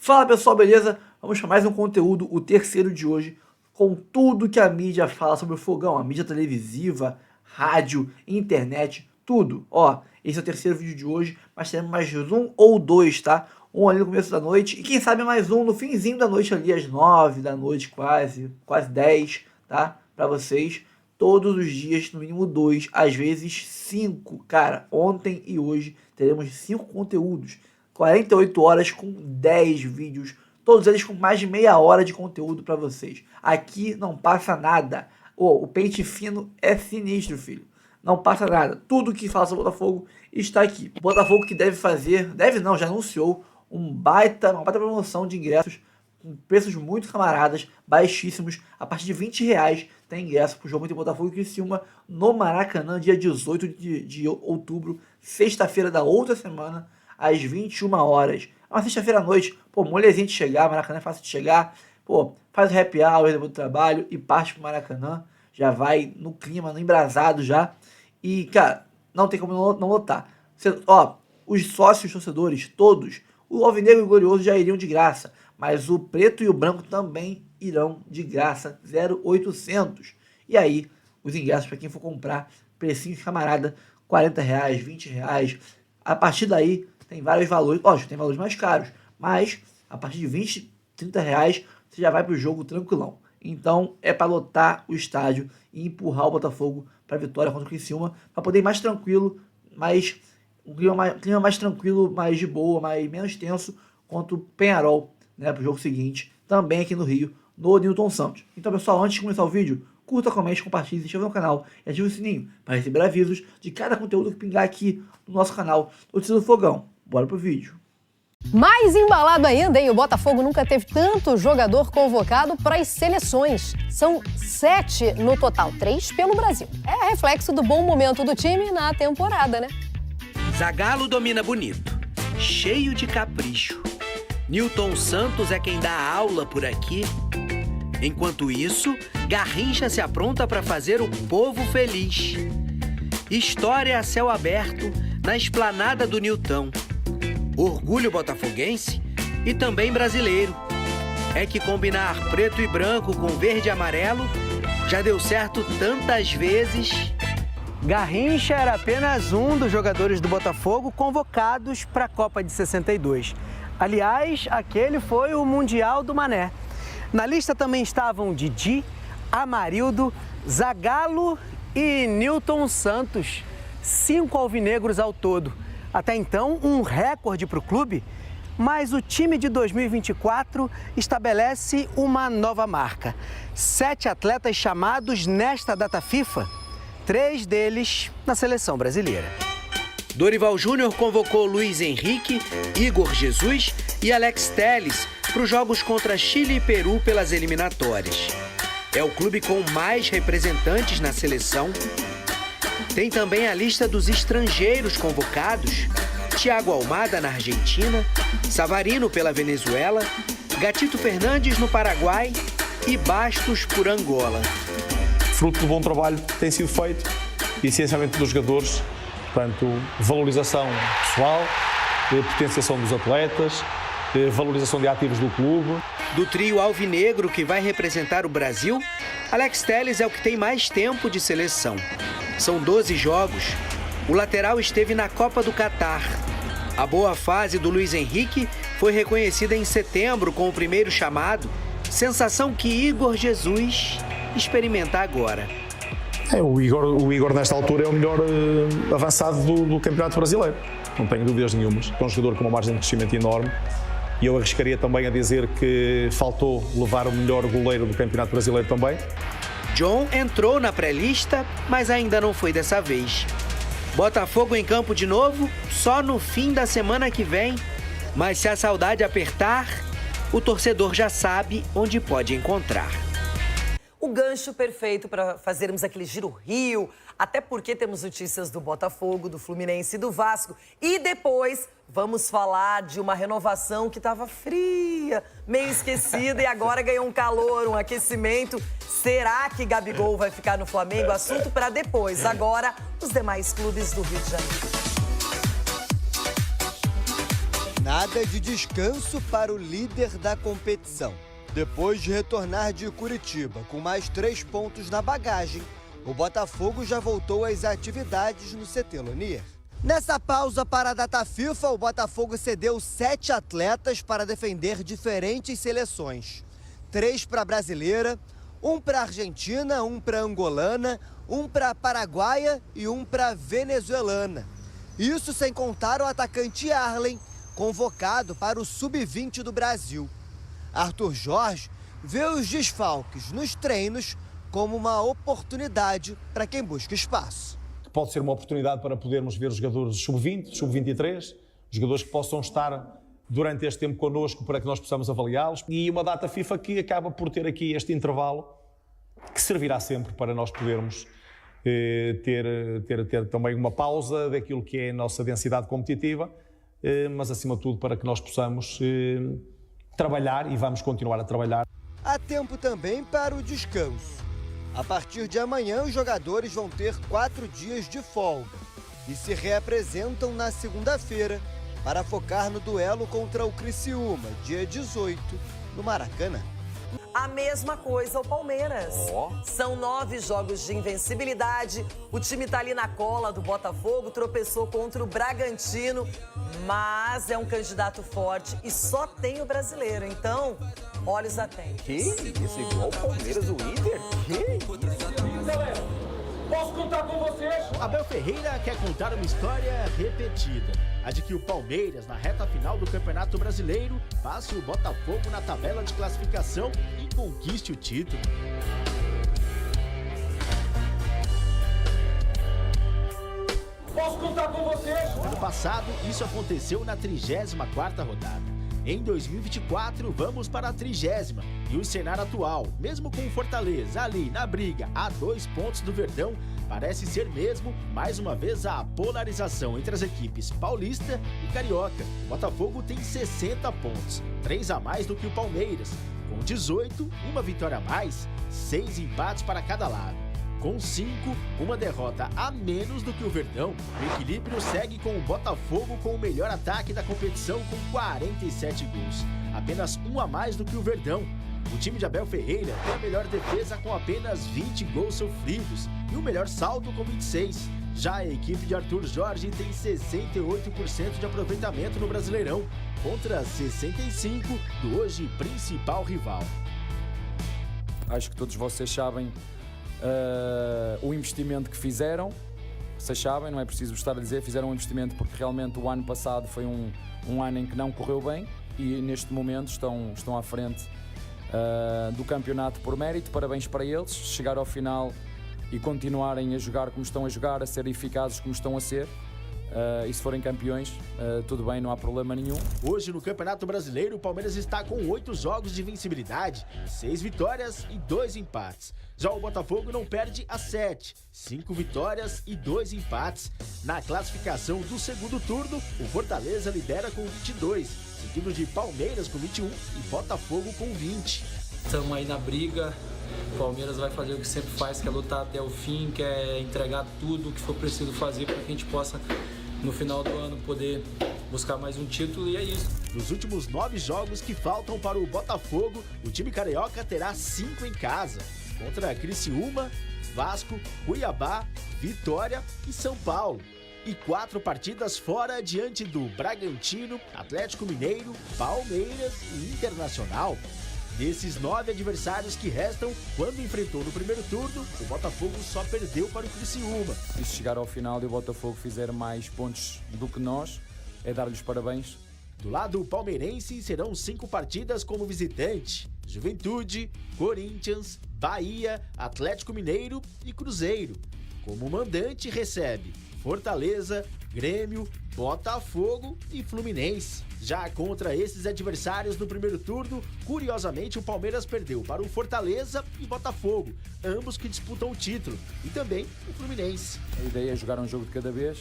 Fala pessoal, beleza? Vamos para mais um conteúdo, o terceiro de hoje, com tudo que a mídia fala sobre o Fogão, a mídia televisiva, rádio, internet, tudo. Ó, esse é o terceiro vídeo de hoje, mas teremos mais um ou dois, tá? Um ali no começo da noite e quem sabe mais um no finzinho da noite ali, às 9 da noite quase 10, tá? Pra vocês, todos os dias, no mínimo 2, às vezes 5. Cara, ontem e hoje teremos 5 conteúdos. 48 horas com 10 vídeos, todos eles com mais de meia hora de conteúdo para vocês. Aqui não passa nada. O pente fino é sinistro, filho. Não passa nada. Tudo que fala sobre o Botafogo está aqui. O Botafogo que deve fazer, deve não, já anunciou uma baita promoção de ingressos com preços muito camaradas, baixíssimos. A partir de R$20 tem ingresso para o jogo entre Botafogo e Criciúma no Maracanã, dia 18 de outubro, sexta-feira da outra semana, às 21 horas. É uma sexta-feira à noite, pô, molezinho de chegar, Maracanã é fácil de chegar, pô, faz o happy hour depois do trabalho e parte pro Maracanã, já vai no clima, no embrasado já, e, cara, não tem como não lotar. Os sócios torcedores, todos, o Alvinegro e o Glorioso já iriam de graça, mas o preto e o branco também irão de graça, 0,800. E aí, os ingressos para quem for comprar, precinho de camarada, R$40, R$20, a partir daí, tem vários valores, lógico, tem valores mais caros, mas a partir de R$20, R$30, você já vai pro jogo tranquilão. Então é para lotar o estádio e empurrar o Botafogo para a vitória contra o Criciúma, para poder ir mais tranquilo, um clima mais tranquilo, mais de boa, menos tenso contra o Peñarol, né, pro jogo seguinte, também aqui no Rio, no Newton Santos. Então pessoal, antes de começar o vídeo, curta, comente, compartilhe, se inscreva no canal e ative o sininho para receber avisos de cada conteúdo que pingar aqui no nosso canal Notícias do Fogão. Bora pro vídeo. Mais embalado ainda, hein? O Botafogo nunca teve tanto jogador convocado para as seleções. São 7 no total, 3 pelo Brasil. É reflexo do bom momento do time na temporada, né? Zagallo domina bonito, cheio de capricho. Newton Santos é quem dá aula por aqui. Enquanto isso, Garrincha se apronta para fazer o povo feliz. História a céu aberto na esplanada do Newton. Orgulho botafoguense e também brasileiro. É que combinar preto e branco com verde e amarelo já deu certo tantas vezes. Garrincha era apenas um dos jogadores do Botafogo convocados para a Copa de 62. Aliás, aquele foi o Mundial do Mané. Na lista também estavam Didi, Amarildo, Zagallo e Newton Santos. 5 alvinegros ao todo. Até então, um recorde para o clube, mas o time de 2024 estabelece uma nova marca. 7 atletas chamados nesta data FIFA, 3 deles na seleção brasileira. Dorival Júnior convocou Luiz Henrique, Igor Jesus e Alex Telles para os jogos contra Chile e Peru pelas eliminatórias. É o clube com mais representantes na seleção. Tem também a lista dos estrangeiros convocados: Thiago Almada na Argentina, Savarino pela Venezuela, Gatito Fernandes no Paraguai e Bastos por Angola. Fruto do bom trabalho que tem sido feito, essencialmente dos jogadores, portanto, valorização pessoal, potenciação dos atletas, valorização de ativos do clube. Do trio alvinegro que vai representar o Brasil, Alex Telles é o que tem mais tempo de seleção. São 12 jogos. O lateral esteve na Copa do Catar. A boa fase do Luiz Henrique foi reconhecida em setembro com o primeiro chamado, sensação que Igor Jesus experimenta agora. O Igor nesta altura é o melhor avançado do Campeonato Brasileiro, não tenho dúvidas nenhumas. É um jogador com uma margem de crescimento enorme e eu arriscaria também a dizer que faltou levar o melhor goleiro do Campeonato Brasileiro também. John entrou na pré-lista, mas ainda não foi dessa vez. Botafogo em campo de novo, só no fim da semana que vem. Mas se a saudade apertar, o torcedor já sabe onde pode encontrar. O gancho perfeito para fazermos aquele giro Rio, até porque temos notícias do Botafogo, do Fluminense e do Vasco. E depois vamos falar de uma renovação que estava fria, meio esquecida e agora ganhou um calor, um aquecimento. Será que Gabigol vai ficar no Flamengo? Assunto para depois. Agora, os demais clubes do Rio de Janeiro. Nada de descanso para o líder da competição. Depois de retornar de Curitiba com mais 3 pontos na bagagem, o Botafogo já voltou às atividades no CT Lonier. Nessa pausa para a data FIFA, o Botafogo cedeu 7 atletas para defender diferentes seleções. 3 para a brasileira, 1 para a argentina, 1 para a angolana, 1 para a paraguaia e 1 para a venezuelana. Isso sem contar o atacante Arlen, convocado para o Sub-20 do Brasil. Arthur Jorge vê os desfalques nos treinos como uma oportunidade para quem busca espaço. Pode ser uma oportunidade para podermos ver os jogadores sub-20, sub-23, jogadores que possam estar durante este tempo connosco para que nós possamos avaliá-los. E uma data FIFA que acaba por ter aqui este intervalo que servirá sempre para nós podermos ter também uma pausa daquilo que é a nossa densidade competitiva, mas acima de tudo para que nós possamos trabalhar e vamos continuar a trabalhar. Há tempo também para o descanso. A partir de amanhã, os jogadores vão ter 4 dias de folga e se reapresentam na segunda-feira para focar no duelo contra o Criciúma, dia 18, no Maracanã. A mesma coisa o Palmeiras. São 9 jogos de invencibilidade. O time tá ali na cola do Botafogo, tropeçou contra o Bragantino, mas é um candidato forte e só tem o brasileiro. Então, olhos atentos. Que isso? Igual o Palmeiras, o Inter? Que isso? Galera, posso contar com vocês? Abel Ferreira quer contar uma história repetida. A de que o Palmeiras, na reta final do Campeonato Brasileiro, passe o Botafogo na tabela de classificação e conquiste o título. Posso contar com vocês? Ano passado, isso aconteceu na 34ª rodada. Em 2024, vamos para a 30ª. E o cenário atual, mesmo com o Fortaleza ali na briga a 2 pontos do Verdão, parece ser mesmo, mais uma vez, a polarização entre as equipes paulista e carioca. O Botafogo tem 60 pontos, 3 a mais do que o Palmeiras. Com 18, uma vitória a mais, 6 empates para cada lado. Com 5, uma derrota a menos do que o Verdão. O equilíbrio segue com o Botafogo com o melhor ataque da competição com 47 gols. Apenas 1 a mais do que o Verdão. O time de Abel Ferreira tem a melhor defesa com apenas 20 gols sofridos e o melhor saldo com 26. Já a equipe de Arthur Jorge tem 68% de aproveitamento no Brasileirão, contra 65% do hoje principal rival. Acho que todos vocês sabem o investimento que fizeram. Vocês sabem, não é preciso estar a dizer, fizeram um investimento porque realmente o ano passado foi um ano em que não correu bem e neste momento estão à frente do campeonato por mérito. Parabéns para eles, chegar ao final e continuarem a jogar como estão a jogar, a ser eficazes como estão a ser. E se forem campeões, tudo bem, não há problema nenhum. Hoje no Campeonato Brasileiro, o Palmeiras está com 8 jogos de invencibilidade, 6 vitórias e 2 empates. Já o Botafogo não perde a 7, 5 vitórias e 2 empates. Na classificação do segundo turno, o Fortaleza lidera com 22, seguido de Palmeiras com 21 e Botafogo com 20. Estamos aí na briga, o Palmeiras vai fazer o que sempre faz, que é lutar até o fim, que é entregar tudo o que for preciso fazer para que a gente possa, no final do ano, poder buscar mais um título, e é isso. Nos últimos 9 jogos que faltam para o Botafogo, o time carioca terá 5 em casa, contra Criciúma, Vasco, Cuiabá, Vitória e São Paulo. E 4 partidas fora diante do Bragantino, Atlético Mineiro, Palmeiras e Internacional. Desses 9 adversários que restam, quando enfrentou no primeiro turno, o Botafogo só perdeu para o Criciúma. E se chegar ao final e o Botafogo fizer mais pontos do que nós, é dar-lhes parabéns. Do lado palmeirense, serão 5 partidas como visitante: Juventude, Corinthians, Bahia, Atlético Mineiro e Cruzeiro. Como mandante, recebe Fortaleza, Grêmio, Botafogo e Fluminense. Já contra esses adversários no primeiro turno, curiosamente o Palmeiras perdeu para o Fortaleza e Botafogo, ambos que disputam o título, e também o Fluminense. A ideia é jogar um jogo de cada vez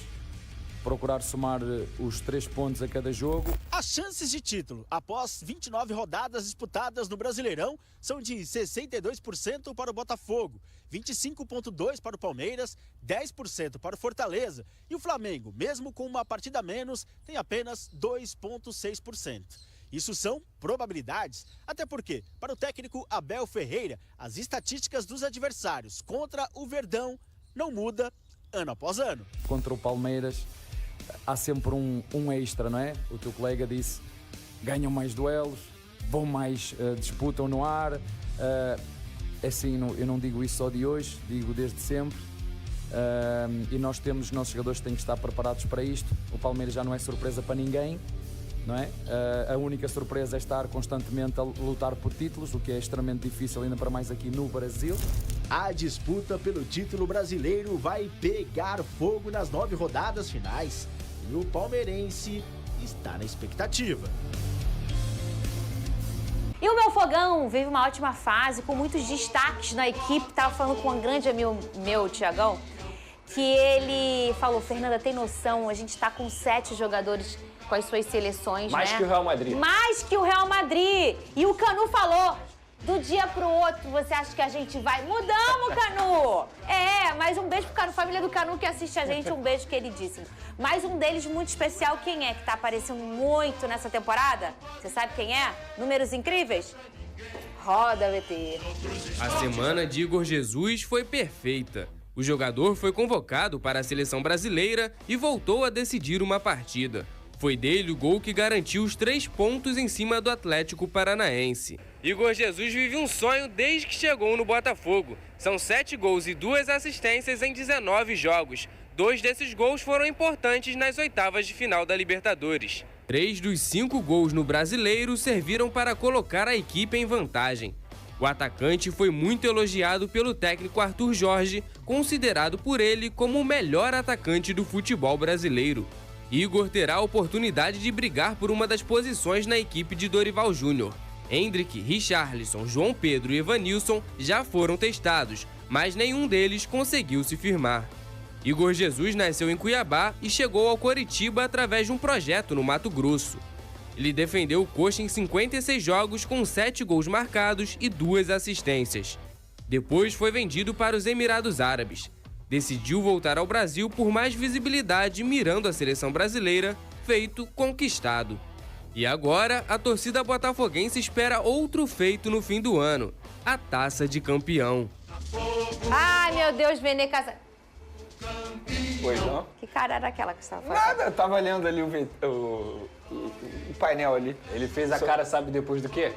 procurar somar os 3 pontos a cada jogo. As chances de título após 29 rodadas disputadas no Brasileirão são de 62% para o Botafogo, 25,2% para o Palmeiras, 10% para o Fortaleza e o Flamengo, mesmo com uma partida a menos, tem apenas 2,6%. Isso são probabilidades, até porque, para o técnico Abel Ferreira, as estatísticas dos adversários contra o Verdão não muda ano após ano. Contra o Palmeiras há sempre um extra, não é? O teu colega disse, ganham mais duelos, vão mais, disputam no ar. Assim, eu não digo isso só de hoje, digo desde sempre. E nós temos, os nossos jogadores têm que estar preparados para isto. O Palmeiras já não é surpresa para ninguém, não é? A única surpresa é estar constantemente a lutar por títulos, o que é extremamente difícil, ainda para mais aqui no Brasil. A disputa pelo título brasileiro vai pegar fogo nas 9 rodadas finais e o palmeirense está na expectativa. E o meu Fogão vive uma ótima fase, com muitos destaques na equipe. Estava falando com um grande amigo meu, o Thiagão, que ele falou, Fernanda, tem noção, a gente está com 7 jogadores com as suas seleções, mais, né? Que o Real Madrid. Mais que o Real Madrid. E o Canu falou, do dia pro outro, você acha que a gente vai? Mudamos, Canu! Mas um beijo pro Canu, família do Canu que assiste a gente, um beijo queridíssimo. Mais um deles muito especial, quem é que tá aparecendo muito nessa temporada? Você sabe quem é? Números incríveis? Roda, VT. A semana de Igor Jesus foi perfeita. O jogador foi convocado para a seleção brasileira e voltou a decidir uma partida. Foi dele o gol que garantiu os 3 pontos em cima do Atlético Paranaense. Igor Jesus vive um sonho desde que chegou no Botafogo. São 7 gols e 2 assistências em 19 jogos. 2 desses gols foram importantes nas oitavas de final da Libertadores. 3 dos 5 gols no Brasileiro serviram para colocar a equipe em vantagem. O atacante foi muito elogiado pelo técnico Arthur Jorge, considerado por ele como o melhor atacante do futebol brasileiro. Igor terá a oportunidade de brigar por uma das posições na equipe de Dorival Júnior. Hendrick, Richarlison, João Pedro e Evanilson já foram testados, mas nenhum deles conseguiu se firmar. Igor Jesus nasceu em Cuiabá e chegou ao Coritiba através de um projeto no Mato Grosso. Ele defendeu o Coxa em 56 jogos com 7 gols marcados e 2 assistências. Depois foi vendido para os Emirados Árabes. Decidiu voltar ao Brasil por mais visibilidade, mirando a seleção brasileira, feito conquistado. E agora, a torcida botafoguense espera outro feito no fim do ano, a Taça de Campeão. Ai, meu Deus, Vene Casa... Pois não? Que cara era aquela que você estava fazendo? Nada, eu tava lendo ali o painel ali. Ele fez a cara, sabe depois do quê?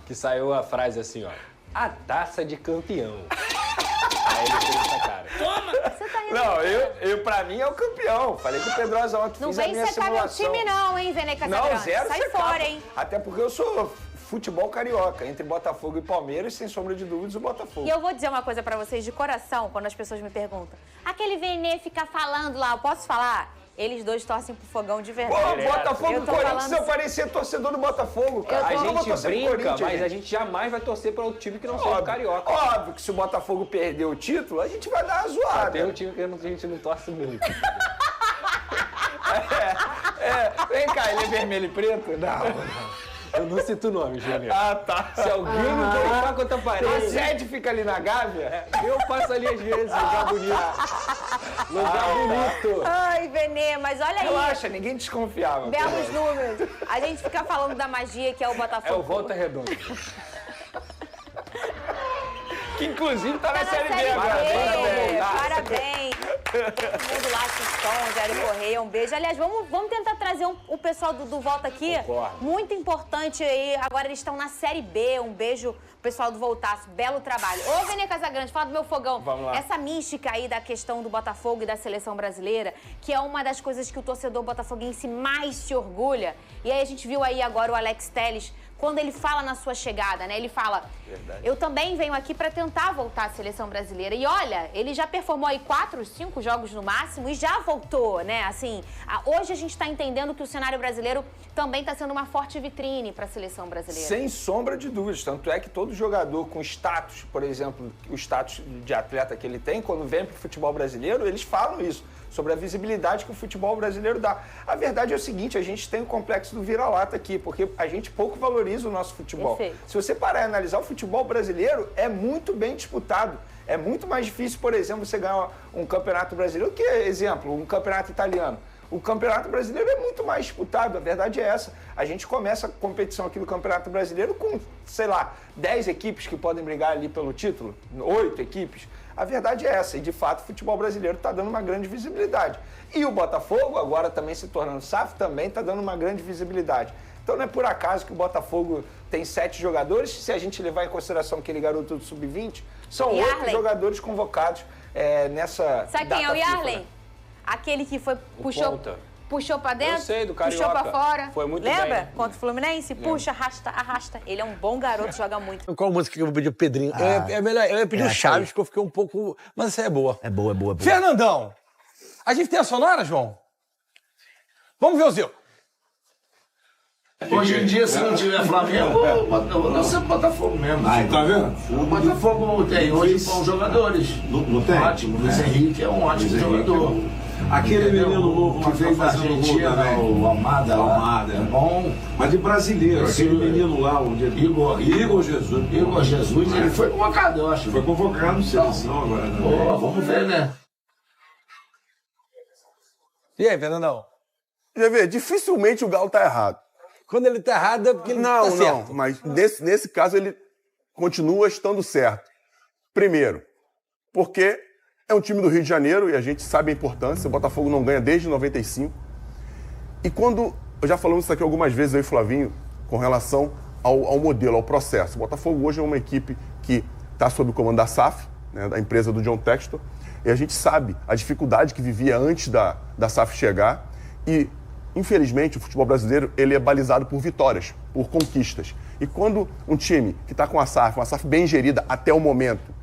Que saiu a frase assim, ó. A Taça de Campeão. Aí ele fez essa cara. Toma! Você tá indo. Não, pra mim é o campeão. Falei com o Pedrosa ontem, não fiz a minha simulação. Não vem secar meu time não, hein, Vene Casagrande? Não, zero sai secava. fora, hein? Até porque eu sou futebol carioca, entre Botafogo e Palmeiras, sem sombra de dúvidas, o Botafogo. E eu vou dizer uma coisa pra vocês de coração, quando as pessoas me perguntam. Aquele Vene fica falando lá, eu posso falar? Eles dois torcem pro Fogão de verdade. Pô, Botafogo e Corinthians, falando... eu parecia torcedor do Botafogo, cara. A gente brinca, mas a gente jamais vai torcer para outro time que não seja o Carioca. Óbvio que se o Botafogo perder o título, a gente vai dar uma zoada. Tem um time que a gente não torce muito. Vem cá, ele é vermelho e preto? Não. Eu não cito o nome, Júnior. Ah, tá. Se alguém não deixar contra a parede... A sede fica ali na Gávea? Eu passo ali às vezes, lugar bonito. Lugar bonito. Ai, Vene, mas olha aí. Relaxa, ninguém desconfiava. Belos números. A gente fica falando da magia que é o Botafogo. É o Volta Redonda. Que inclusive tá na Série B agora. Parabéns. Todo mundo lá, Siston, Jair Correia, um beijo. Aliás, vamos tentar trazer o pessoal do Volta aqui. Concordo. Muito importante aí. Agora eles estão na Série B. Um beijo, pessoal do Voltaço. Belo trabalho. Ô, Vene Casagrande, fala do meu Fogão. Vamos lá. Essa mística aí da questão do Botafogo e da seleção brasileira, que é uma das coisas que o torcedor botafoguense mais se orgulha. E aí a gente viu aí agora o Alex Telles, quando ele fala na sua chegada, né? Ele fala, eu também venho aqui para tentar voltar à seleção brasileira. E olha, ele já performou aí 4, 5 jogos no máximo e já voltou, né? Assim, hoje a gente está entendendo que o cenário brasileiro também está sendo uma forte vitrine para a seleção brasileira. Sem sombra de dúvidas. Tanto é que todo jogador com status, por exemplo, o status de atleta que ele tem, quando vem para o futebol brasileiro, eles falam isso. sobre a visibilidade que o futebol brasileiro dá. A verdade é o seguinte, a gente tem o complexo do vira-lata aqui, porque a gente pouco valoriza o nosso futebol. Perfeito. Se você parar e analisar, o futebol brasileiro é muito bem disputado. É muito mais difícil, por exemplo, você ganhar um campeonato brasileiro que, exemplo, um campeonato italiano. O campeonato brasileiro é muito mais disputado, a verdade é essa. A gente começa a competição aqui no campeonato brasileiro com, sei lá, 10 equipes que podem brigar ali pelo título, 8 equipes. A verdade é essa, e de fato o futebol brasileiro está dando uma grande visibilidade. E o Botafogo, agora também se tornando SAF, também está dando uma grande visibilidade. Então não é por acaso que o Botafogo tem 7 jogadores, se a gente levar em consideração aquele garoto do Sub-20, são 8 jogadores convocados nessa Sabe quem é o Yarley? Aquele que foi, puxou pra dentro, eu sei, do Carioca. puxou pra fora. Foi muito Lembra? bem. Contra o Fluminense? Puxa, arrasta. Ele é um bom garoto, joga muito. Qual música que eu vou pedir? O Pedrinho. Eu ia pedir o Chaves, que eu fiquei um pouco... Mas essa é boa. É boa. Fernandão, a gente tem a sonora, João? Vamos ver o Zico. Hoje em dia, se não tiver Flamengo, não ser Botafogo mesmo. Tá vendo? O Botafogo tem hoje bons jogadores. Não tem? Ótimo. Luiz Henrique é um ótimo jogador. Aquele menino novo que veio da Argentina, o Almada. É bom. Mas de brasileiro, aquele menino lá, Igor Jesus. Igor Jesus, ele foi convocado, eu acho. Foi convocado no seleção agora. Vamos ver, né? E aí, Fernandão? Já vê, dificilmente o Galo tá errado. Quando ele tá errado é porque ele tá certo. Não, mas nesse caso ele continua estando certo. Primeiro, porque é um time do Rio de Janeiro e a gente sabe a importância, o Botafogo não ganha desde 95. E quando, eu já falamos isso aqui algumas vezes, eu e Flavinho, com relação ao modelo, ao processo. O Botafogo hoje é uma equipe que está sob o comando da SAF, né, da empresa do John Textor, e a gente sabe a dificuldade que vivia antes da SAF chegar e... Infelizmente, o futebol brasileiro ele é balizado por vitórias, por conquistas. E quando um time que está com uma SAF bem gerida até o momento,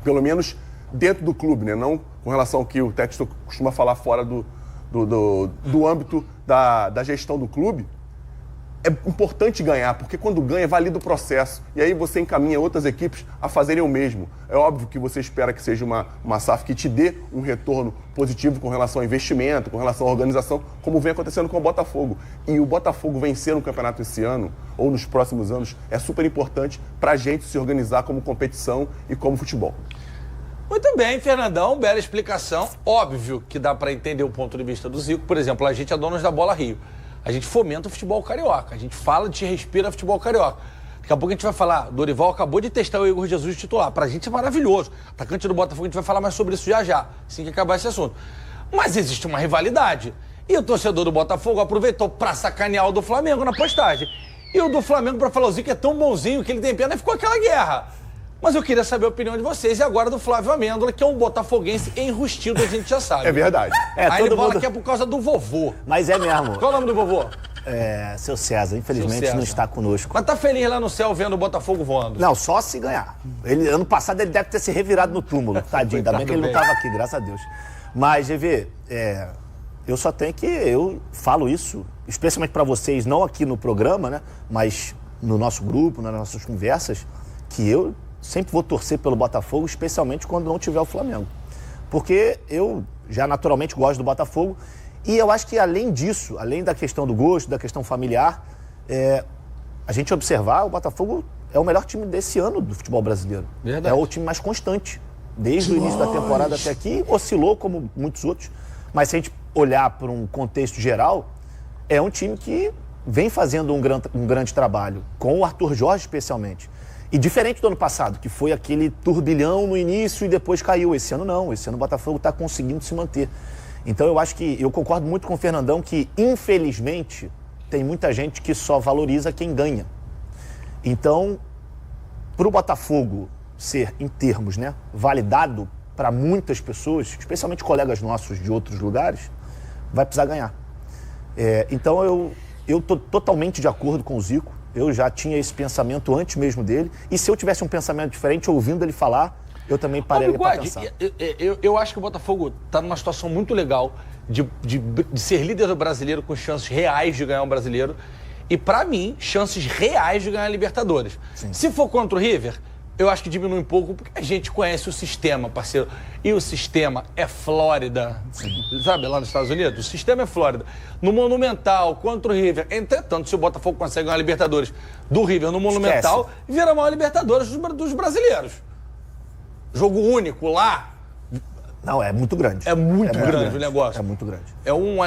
pelo menos dentro do clube, né? Não com relação ao que o Textor costuma falar fora do âmbito da gestão do clube, é importante ganhar, porque quando ganha, valida o processo. E aí você encaminha outras equipes a fazerem o mesmo. É óbvio que você espera que seja uma SAF que te dê um retorno positivo com relação ao investimento, com relação à organização, como vem acontecendo com o Botafogo. E o Botafogo vencer no campeonato esse ano, ou nos próximos anos, é super importante para a gente se organizar como competição e como futebol. Muito bem, Fernandão, bela explicação. Óbvio que dá para entender o ponto de vista do Zico. Por exemplo, a gente é donos da Bola Rio. A gente fomenta o futebol carioca, a gente fala, a gente respira futebol carioca. Daqui a pouco a gente vai falar, Dorival acabou de testar o Igor Jesus titular. Pra gente é maravilhoso. Atacante do Botafogo, a gente vai falar mais sobre isso já, assim que acabar esse assunto. Mas existe uma rivalidade. E o torcedor do Botafogo aproveitou pra sacanear o do Flamengo na postagem. E o do Flamengo, pra falar, o Zico é tão bonzinho que ele tem pena, e ficou aquela guerra. Mas eu queria saber a opinião de vocês, e agora do Flávio Amêndola, que é um botafoguense enrustido, a gente já sabe. É verdade. Aí ele fala que é por causa do vovô. Mas é mesmo. Qual é o nome do vovô? Seu César, infelizmente não está conosco. Mas tá feliz lá no céu vendo o Botafogo voando? Não, só se ganhar. Ano passado ele deve ter se revirado no túmulo, tadinho. Ainda bem que ele não estava aqui, graças a Deus. Mas, GV, eu só tenho que... Eu falo isso, especialmente para vocês, não aqui no programa, né? Mas no nosso grupo, nas nossas conversas, que eu sempre vou torcer pelo Botafogo, especialmente quando não tiver o Flamengo. Porque eu já naturalmente gosto do Botafogo. E eu acho que, além disso, além da questão do gosto, da questão familiar, a gente observar, o Botafogo é o melhor time desse ano do futebol brasileiro. Verdade. É o time mais constante. Desde o início da temporada até aqui, oscilou como muitos outros. Mas se a gente olhar para um contexto geral, é um time que vem fazendo um grande trabalho, com o Arthur Jorge especialmente. E diferente do ano passado, que foi aquele turbilhão no início e depois caiu. Esse ano não, esse ano o Botafogo está conseguindo se manter. Então eu acho que, eu concordo muito com o Fernandão que, infelizmente, tem muita gente que só valoriza quem ganha. Então, para o Botafogo ser, em termos, né, validado para muitas pessoas, especialmente colegas nossos de outros lugares, vai precisar ganhar. Então eu estou totalmente de acordo com o Zico. Eu já tinha esse pensamento antes mesmo dele. E se eu tivesse um pensamento diferente, ouvindo ele falar, eu também pararia para pensar. Eu acho que o Botafogo está numa situação muito legal de ser líder do brasileiro com chances reais de ganhar um brasileiro. E, para mim, chances reais de ganhar a Libertadores. Sim. Se for contra o River, eu acho que diminui um pouco porque a gente conhece o sistema, parceiro. E o sistema é Flórida. Sabe, lá nos Estados Unidos? O sistema é Flórida. No Monumental, contra o River. Entretanto, se o Botafogo consegue ganhar a Libertadores do River no Monumental, vira a maior Libertadores dos brasileiros. Jogo único lá. Não, é muito grande. É muito grande o negócio. É muito grande. É uma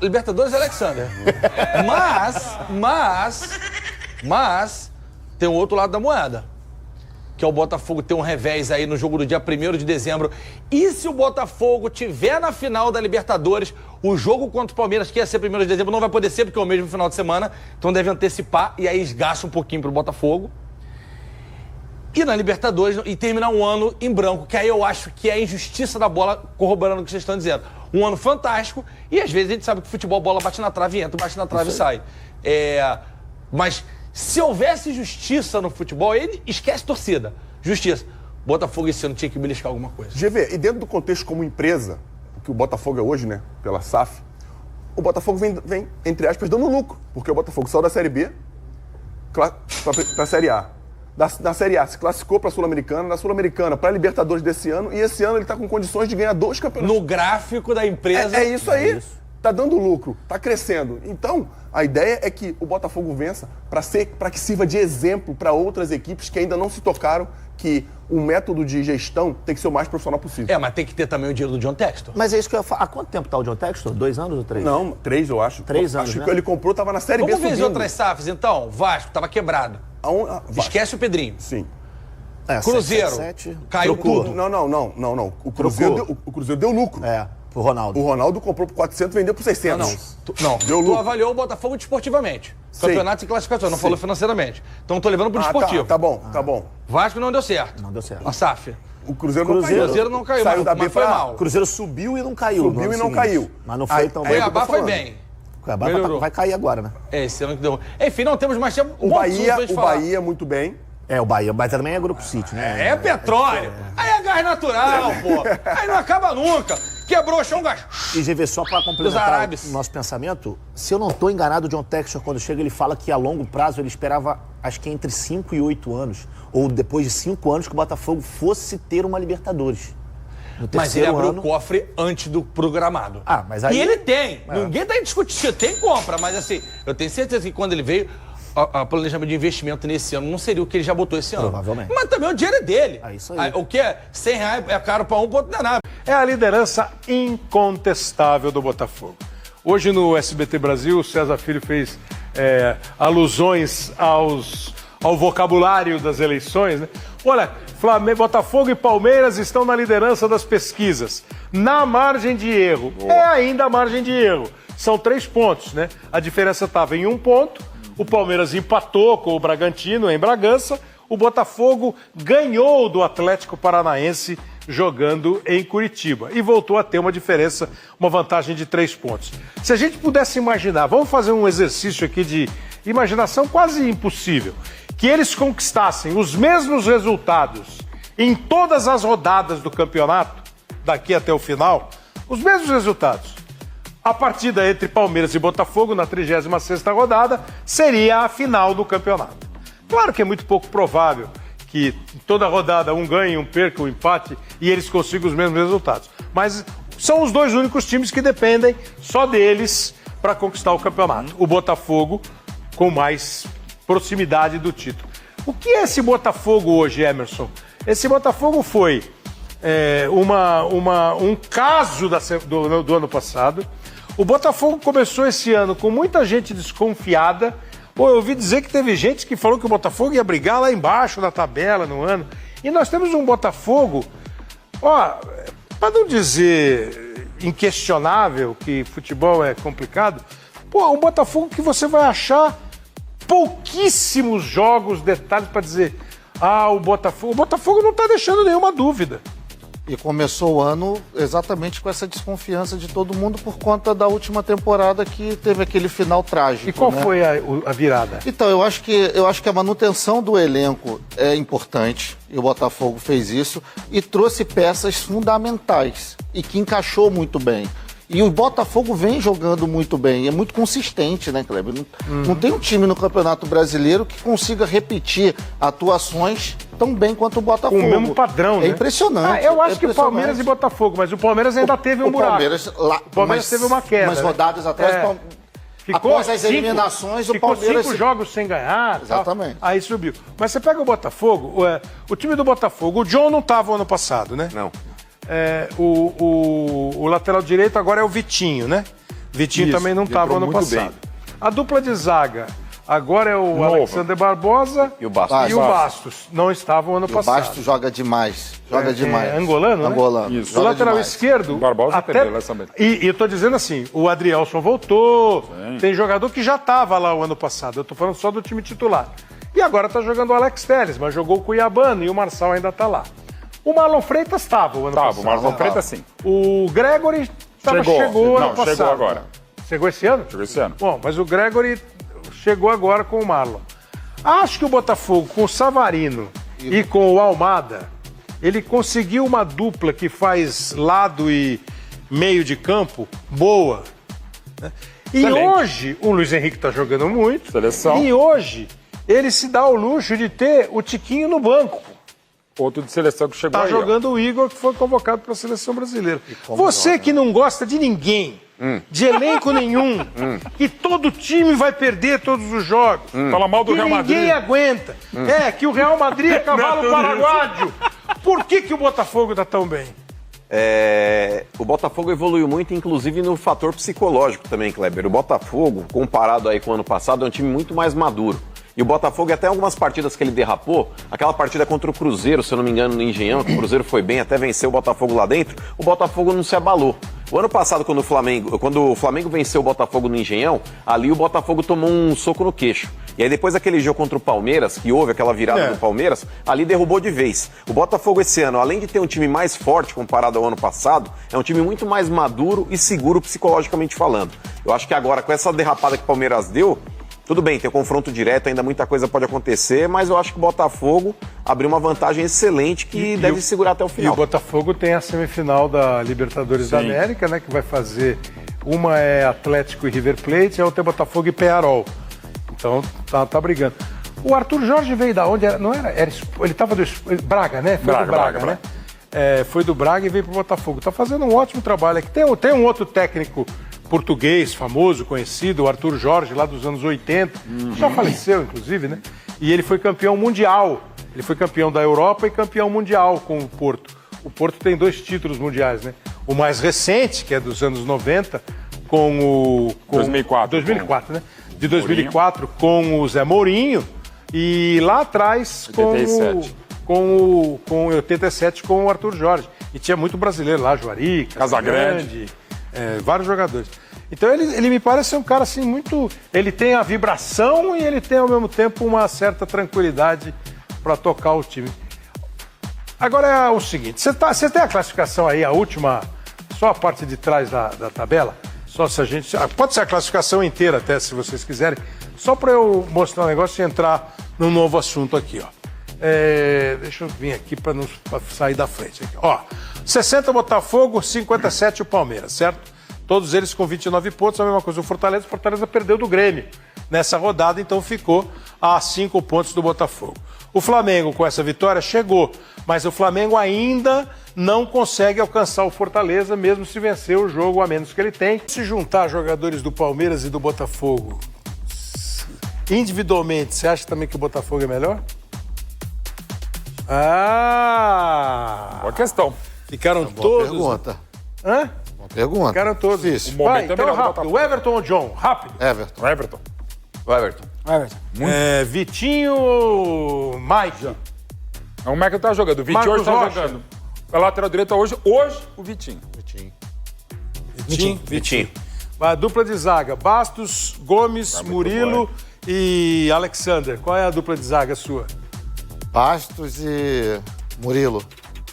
Libertadores Alexander. Mas tem o outro lado da moeda, que é o Botafogo ter um revés aí no jogo do dia 1º de dezembro. E se o Botafogo tiver na final da Libertadores, o jogo contra o Palmeiras, que ia ser 1º de dezembro, não vai poder ser, porque é o mesmo final de semana, então deve antecipar e aí esgaça um pouquinho pro Botafogo. E na Libertadores, e terminar um ano em branco, que aí eu acho que é a injustiça da bola, corroborando o que vocês estão dizendo. Um ano fantástico, e às vezes a gente sabe que o futebol, bola bate na trave e entra, bate na trave e sai. Mas se houvesse justiça no futebol, ele esquece torcida. Justiça. Botafogo esse ano tinha que beliscar alguma coisa. GV, e dentro do contexto como empresa, o que o Botafogo é hoje, né, pela SAF, o Botafogo vem entre aspas, dando lucro. Porque o Botafogo saiu da Série B para a Série A. Da Série A se classificou para a Sul-Americana, da Sul-Americana para a Libertadores desse ano, e esse ano ele está com condições de ganhar 2 campeonatos. No gráfico da empresa. É isso aí. Tá dando lucro, tá crescendo. Então, a ideia é que o Botafogo vença para que sirva de exemplo para outras equipes que ainda não se tocaram que o método de gestão tem que ser o mais profissional possível. Mas tem que ter também o dinheiro do John Textor. Mas é isso que eu ia falar. Há quanto tempo tá o John Textor? 2 anos ou 3? Não, 3 eu acho. 3 anos, Acho que ele comprou, tava na Série B subindo. Vamos ver as outras SAFs, SAFs, então. Vasco, tava quebrado. Esquece o Pedrinho. Sim. Cruzeiro, caiu tudo. Não. O Cruzeiro deu lucro. Pro Ronaldo. O Ronaldo comprou por 400 e vendeu por 600. Não, deu lucro. Tu avaliou o Botafogo desportivamente. Campeonatos e classificação, não falou financeiramente. Então tô levando pro desportivo. Tá bom. Vasco não deu certo. Não deu certo. A SAF. O Cruzeiro não caiu. Saiu da B foi mal. O Cruzeiro subiu e não caiu. Subiu e não caiu. Mas não foi tão bem. Cuiabá foi bem. Cuiabá vai cair agora, né? Esse ano que deu. Enfim, não temos mais tempo. O Bahia muito bem. O Bahia, mas também é Grupo City, né? É petróleo. Aí é gás natural, pô. Aí não acaba nunca. Quebrou o chão, gás. E GV, só para complementar o nosso pensamento, se eu não estou enganado, o John Textor, quando chega, ele fala que a longo prazo ele esperava, acho que entre 5 e 8 anos, ou depois de 5 anos, que o Botafogo fosse ter uma Libertadores. Mas ele abriu o cofre antes do programado. Mas aí... E ele tem. Ninguém tá discutindo. Tem compra, mas assim, eu tenho certeza que quando ele veio, o planejamento de investimento nesse ano não seria o que ele já botou esse ano. Provavelmente. Mas também o dinheiro é dele. Isso aí. O que é R$100 é caro para ponto não é nada. É a liderança incontestável do Botafogo. Hoje no SBT Brasil, o César Filho fez alusões ao vocabulário das eleições, né? Olha, Botafogo e Palmeiras estão na liderança das pesquisas. Na margem de erro. É ainda a margem de erro. São 3 pontos, né? A diferença estava em 1 ponto. O Palmeiras empatou com o Bragantino em Bragança. O Botafogo ganhou do Atlético Paranaense jogando em Curitiba. E voltou a ter uma diferença, uma vantagem de 3 pontos. Se a gente pudesse imaginar, vamos fazer um exercício aqui de imaginação quase impossível, que eles conquistassem os mesmos resultados em todas as rodadas do campeonato, daqui até o final, os mesmos resultados. A partida entre Palmeiras e Botafogo na 36ª rodada seria a final do campeonato. Claro que é muito pouco provável que toda rodada um ganhe, um perca, um empate e eles consigam os mesmos resultados. Mas são os 2 únicos times que dependem só deles para conquistar o campeonato. O Botafogo com mais proximidade do título. O que é esse Botafogo hoje, Emerson? Esse Botafogo foi um caso do ano passado. O Botafogo começou esse ano com muita gente desconfiada. Eu ouvi dizer que teve gente que falou que o Botafogo ia brigar lá embaixo da tabela no ano. E nós temos um Botafogo, para não dizer inquestionável, que futebol é complicado, um Botafogo que você vai achar pouquíssimos jogos, detalhes para dizer, o Botafogo não está deixando nenhuma dúvida. E começou o ano exatamente com essa desconfiança de todo mundo por conta da última temporada que teve aquele final trágico. E qual foi a virada? Então, eu acho que a manutenção do elenco é importante, e o Botafogo fez isso, e trouxe peças fundamentais, e que encaixou muito bem. E o Botafogo vem jogando muito bem, é muito consistente, né, Kleber? Não tem um time no Campeonato Brasileiro que consiga repetir atuações tão bem quanto o Botafogo. Com o mesmo padrão, né? É impressionante. Eu acho que Palmeiras e Botafogo, mas o Palmeiras ainda teve um buraco. O Palmeiras teve uma queda. Umas rodadas atrás, após as eliminações, o Palmeiras... Ficou 5 jogos sem ganhar. Exatamente. Tal, aí subiu. Mas você pega o Botafogo, o time do Botafogo, o John não estava ano passado, né? Não. O lateral direito agora é o Vitinho, né? Vitinho Isso, também não estava ano passado. Bem. A dupla de zaga agora é o Alexander Barbosa e o Bastos. Não estavam ano passado. O Bastos joga demais. Demais. Angolano, né? Angolano. Isso. O lateral esquerdo... Barbosa até... E eu tô dizendo assim, o Adrielson voltou, tem jogador que já estava lá o ano passado. Eu tô falando só do time titular. E agora tá jogando o Alex Telles, mas jogou o Cuiabano e o Marçal ainda tá lá. O Marlon Freitas estava o ano passado. O Marlon Freitas sim. O Gregory chegou ano passado. Chegou agora. Chegou esse ano? Chegou esse ano. Bom, mas o Gregory chegou agora com o Marlon. Acho que o Botafogo, com o Savarino e com o Almada, ele conseguiu uma dupla que faz lado e meio de campo boa. Né? E hoje, o Luiz Henrique está jogando muito. Seleção. E hoje, ele se dá o luxo de ter o Tiquinho no banco. Outro de seleção que chegou Tá aí. Jogando o Igor, que foi convocado para a seleção brasileira. Você que não gosta de ninguém, de elenco nenhum, que todo time vai perder todos os jogos. Fala mal do Real Madrid. Ninguém aguenta. Que o Real Madrid é cavalo paraguaio. Por que o Botafogo tá tão bem? O Botafogo evoluiu muito, inclusive no fator psicológico também, Kleber. O Botafogo, comparado aí com o ano passado, é um time muito mais maduro. E o Botafogo, até algumas partidas que ele derrapou, aquela partida contra o Cruzeiro, se eu não me engano, no Engenhão, que o Cruzeiro foi bem, até venceu o Botafogo lá dentro, o Botafogo não se abalou. O ano passado, quando o Flamengo venceu o Botafogo no Engenhão, ali o Botafogo tomou um soco no queixo. E aí depois daquele jogo contra o Palmeiras, que houve aquela virada do Palmeiras, ali derrubou de vez. O Botafogo esse ano, além de ter um time mais forte comparado ao ano passado, é um time muito mais maduro e seguro psicologicamente falando. Eu acho que agora, com essa derrapada que o Palmeiras deu, tudo bem, tem um confronto direto, ainda muita coisa pode acontecer, mas eu acho que o Botafogo abriu uma vantagem excelente que deve segurar até o final. E o Botafogo tem a semifinal da Libertadores da América, né, que vai fazer... Uma é Atlético e River Plate, a outra é Botafogo e Peñarol. Então, tá brigando. O Arthur Jorge veio da onde? Não era? Ele estava do Braga, né? Foi do Braga, né? Foi do Braga e veio pro Botafogo. Tá fazendo um ótimo trabalho aqui. Tem um outro técnico português, famoso, conhecido, o Arthur Jorge, lá dos anos 80. Já faleceu, inclusive, né? E ele foi campeão mundial. Ele foi campeão da Europa e campeão mundial com o Porto. O Porto tem 2 títulos mundiais, né? O mais recente, que é dos anos 90, com o... 2004, né? De 2004 com o Zé Mourinho e lá atrás 87. com 87 com o Arthur Jorge. E tinha muito brasileiro lá, Juari, Casagrande, vários jogadores. Então ele me parece um cara assim muito... Ele tem a vibração e ele tem ao mesmo tempo uma certa tranquilidade para tocar o time. Agora é o seguinte, você tem a classificação aí, a última, só a parte de trás da tabela? Só se a gente... Pode ser a classificação inteira até, se vocês quiserem. Só para eu mostrar um negócio e entrar num novo assunto aqui, ó. Deixa eu vir aqui para não sair da frente. Aqui. Ó, 60 Botafogo, 57 o Palmeiras, certo? Todos eles com 29 pontos, a mesma coisa. O Fortaleza perdeu do Grêmio nessa rodada, então ficou a 5 pontos do Botafogo. O Flamengo, com essa vitória, chegou, mas o Flamengo ainda não consegue alcançar o Fortaleza, mesmo se vencer o jogo a menos que ele tem. Se juntar jogadores do Palmeiras e do Botafogo individualmente, você acha também que o Botafogo é melhor? Boa questão. Ficaram todos... Pergunta. Hã? Boa pergunta. Ficaram todos. Difícil. Vai, então rápido. O Everton ou o John? Rápido. Everton. Vitinho, Mike. O Mike tá jogando. O Vitinho hoje tá jogando. A lateral direita hoje o Vitinho. Vitinho. A dupla de zaga, Bastos, Gomes, Murilo e Alexander. Qual é a dupla de zaga sua? Bastos e Murilo.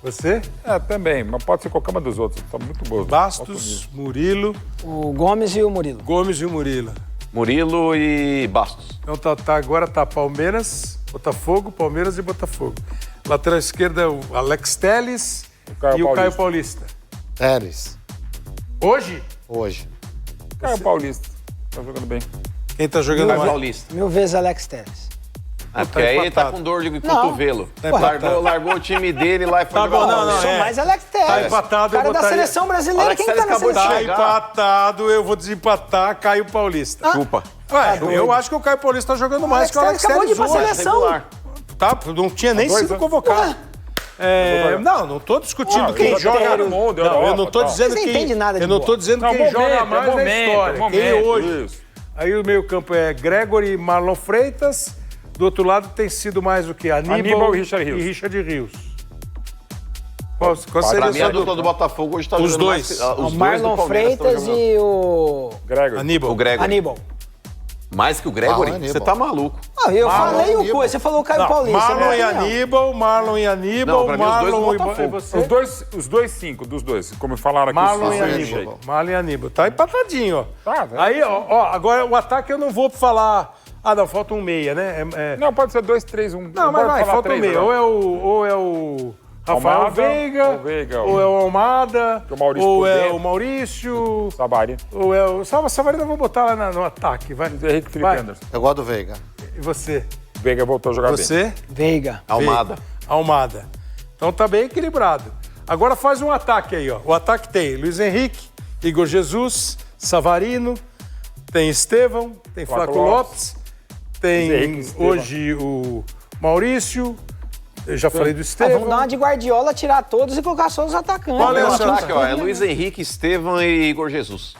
Você? Também, mas pode ser qualquer uma dos outros. Tá muito bom. Bastos, Murilo. O Gomes e o Murilo. Murilo e Bastos. Então agora tá Palmeiras, Botafogo, Palmeiras e Botafogo. Lateral esquerda é o Alex Telles e o Caio Paulista. Telles. Hoje? Caio Paulista. Tá jogando bem. Quem tá jogando mais? Paulista. 1000 vezes Alex Telles. Porque aí ele tá com dor de cotovelo. Largou o time dele lá e foi jogar bola. Mas Alex Telles, Tá empatado, cara da seleção brasileira, quem tá na seleção? Tá empatado, eu vou desempatar, Caio Paulista. Chupa. Eu acho que o Caio Paulista tá jogando mais que o Alex Telles. Acabou de ir pra seleção. Tá, não tinha nem sido convocado. Não tô discutindo quem joga no mundo. Não, eu não tô dizendo quem. Você entende nada de Eu não tô dizendo quem joga mais na história. Quem hoje. Aí o meio-campo é Gregory e Marlon Freitas. Do outro lado tem sido mais o que? Aníbal e Richard Rios. Qual seria pra mim, a dupla do Botafogo hoje tá os jogando dois. Mais, o Marlon Freitas e o... Gregory. O Gregory. Aníbal. Mais que o Gregory? Você tá maluco. Eu falei o Coisa, você falou o Caio Paulista. Marlon e Aníbal, Marlon e Aníbal, Marlon e você. Os dois 5, dos dois, como falaram aqui. Marlon e Aníbal. Marlon e Aníbal. Tá empatadinho, ó. Tá, aí, ó, agora o ataque eu não vou falar... não, falta um meia, né? Não, pode ser 2, 3, 1. Não, mas falta um meia. Ou é o Rafael Almada, Veiga, ou é o Almada, ou é o Maurício. Savarino. Ou é o Savarino, eu vou botar lá no ataque, vai. Henrique Felipe Anderson. Eu gosto do Veiga. E você? Veiga voltou a jogar bem. Você? Veiga. Almada. Então tá bem equilibrado. Agora faz um ataque aí, ó. O ataque tem Luiz Henrique, Igor Jesus, Savarino, tem Estevão, tem Flávio Lopes. Tem hoje o Maurício, eu já falei do Estevão. Vamos dar uma de Guardiola, tirar todos e colocar só os atacantes. Qual é o ataque? É Luiz Henrique, Estevão e Igor Jesus.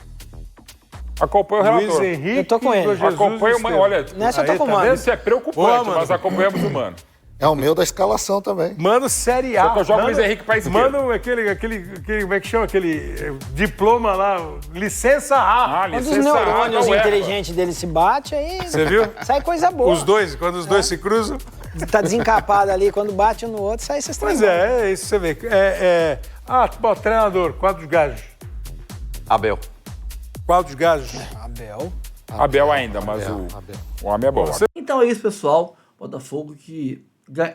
Acompanha o relator. Luiz Henrique, eu tô com ele. Acompanha o Mano. Olha, nessa eu tô com o Mano. Isso é preocupante, mas acompanhamos o Mano. É o meu da escalação também. Mano, Série A. Só que eu jogo o Luiz Henrique pra esquerda. Mano, aquele, como é que chama? Aquele diploma lá, licença A. Quando os neurônios inteligentes dele se batem, aí você viu? Sai coisa boa. Os dois, quando os dois se cruzam. Tá desencapado ali, quando bate um no outro, sai esse Pois é isso você vê. Bom, treinador, quantos gajos? Abel. Quantos gajos? Abel ainda, mas o homem é bom. Então é isso, pessoal. Botafogo que...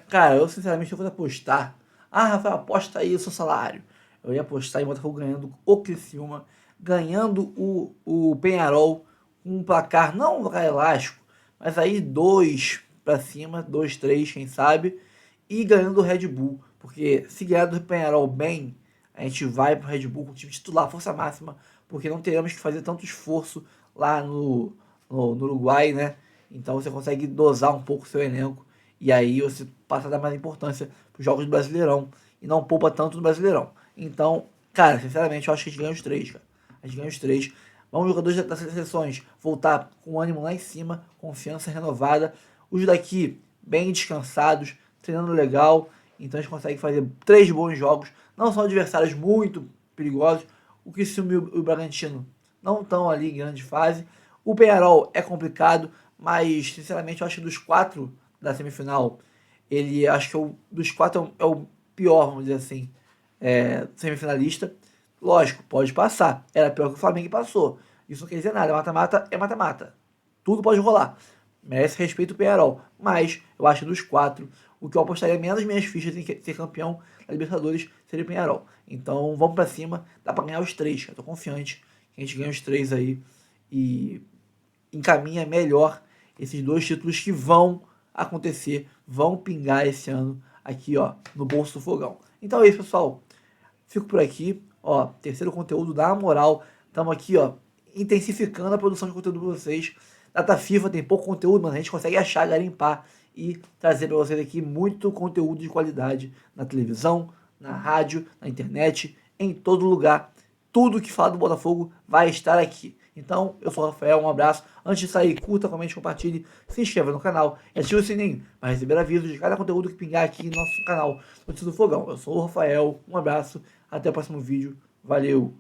Cara, eu sinceramente eu vou apostar. Rafael, aposta aí o seu salário. Eu ia apostar em Botafogo ganhando o Criciúma, ganhando o Peñarol, um placar, não um placar elástico, mas aí 2 pra cima, 2, 3, quem sabe, e ganhando o Red Bull. Porque se ganhar do Peñarol bem, a gente vai pro Red Bull com o time titular, força máxima, porque não teremos que fazer tanto esforço lá no Uruguai, né? Então você consegue dosar um pouco o seu elenco. E aí você passa a dar mais importância para os jogos do Brasileirão. E não poupa tanto no Brasileirão. Então, cara, sinceramente, eu acho que a gente ganha os 3, cara. A gente ganha os 3. Vamos, jogadores das seleções, voltar com ânimo lá em cima, confiança renovada. Os daqui, bem descansados, treinando legal. Então a gente consegue fazer 3 bons jogos. Não são adversários muito perigosos. O Criciúma e o Bragantino não estão ali em grande fase. O Peñarol é complicado, mas, sinceramente, eu acho que dos 4... da semifinal, ele acho que dos 4 é o pior, vamos dizer assim, semifinalista. Lógico, pode passar. Era pior que o Flamengo e passou. Isso não quer dizer nada. Mata-mata é mata-mata. Tudo pode rolar. Merece respeito o Peñarol. Mas eu acho que dos 4, o que eu apostaria menos minhas fichas em ser campeão da Libertadores seria o Peñarol. Então vamos pra cima. Dá pra ganhar os 3. Eu tô confiante que a gente ganha os 3 aí e encaminha melhor esses 2 títulos que vão acontecer, vão pingar esse ano aqui, ó, no bolso do fogão. Então é isso, pessoal. Fico por aqui, ó, terceiro conteúdo, dá uma moral. Estamos aqui, ó, intensificando a produção de conteúdo para vocês. Data FIFA tem pouco conteúdo, mas a gente consegue achar, garimpar e trazer para vocês aqui muito conteúdo de qualidade na televisão, na rádio, na internet, em todo lugar. Tudo que fala do Botafogo vai estar aqui. Então, eu sou o Rafael, um abraço. Antes de sair, curta, comente, compartilhe, se inscreva no canal e ative o sininho para receber avisos de cada conteúdo que pingar aqui no nosso canal Notícias do Fogão. Eu sou o Rafael, um abraço, até o próximo vídeo, valeu!